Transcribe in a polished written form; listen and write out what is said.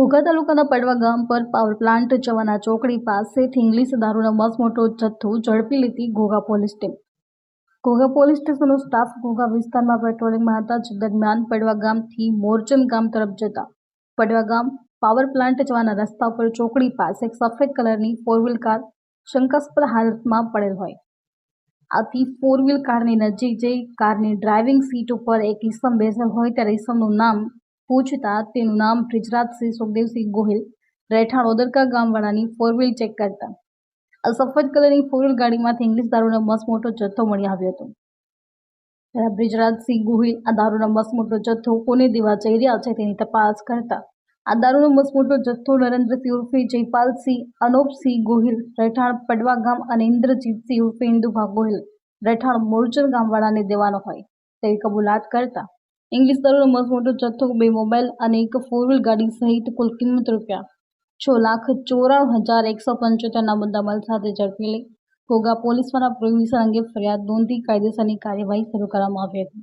ઘોઘા તાલુકાના પડવા ગામ પર પાવર પ્લાન્ટ જવાના ચોકડી પાસેથી ઇંગ્લિશ દારૂનો મસમોટો જથ્થો ઝડપી લેતી Ghogha police team. Ghogha police સ્ટેશનનો સ્ટાફ ઘોઘા વિસ્તારમાં પેટ્રોલિંગમાં હતા. જે દરમિયાન પડવા ગામથી મોરચન ગામ તરફ જતા પડવા ગામ પાવર પ્લાન્ટ જવાના રસ્તા પર ચોકડી પાસે એક સફેદ કલરની 4 વ્હીલ કાર શંકાસ્પદ હાલતમાં પડેલ હોય. આથી 4 વ્હીલ કારની નજીક જઈ કારની ડ્રાઇવિંગ સીટ ઉપર એક ઈસમ બેસેલ હોય ત્યારે ઈસમનું નામ પૂછતા તેનું નામ બ્રિજરાજસિંહ સુખદેવસિંહ ગોહિલ રહેઠાણ ઓદરકા ગામવાળાની 4 વ્હીલ ચેક કરતા આ સફેદ કલરની 4 વ્હીલ ગાડીમાંથી ઇંગ્લિશ દારૂનો મસમોટો જથ્થો મળી આવ્યો હતો. ત્યારે બ્રિજરાજસિંહ ગોહિલ આ દારૂનો મસમોટો જથ્થો કોને દેવા જઈ રહ્યા છે તેની તપાસ કરતા આ દારૂનો મસમોટો જથ્થો નરેન્દ્રસિંહ ઉર્ફે જયપાલસિંહ અનોપસિંહ ગોહિલ રહેઠાણ પડવા ગામ અને ઇન્દ્રજીતસિંહ ઉર્ફે ઇન્દુભા ગોહિલ રહેઠાણ મોરચન ગામવાળાને દેવાનો હોય તેવી કબૂલાત કરતા ઇંગ્લિશ દારૂનો મસમોટો જથ્થો 2 મોબાઈલ અને એક 4 વ્હીલ ગાડી સહિત કુલ કિંમત ₹6,94,175ના મુદ્દામાલ સાથે ઝડપી લઈ ઘોઘા પોલીસ દ્વારા પ્રોહિબિશન અંગે ફરિયાદ નોંધી કાયદેસરની કાર્યવાહી શરૂ કરવામાં આવી હતી.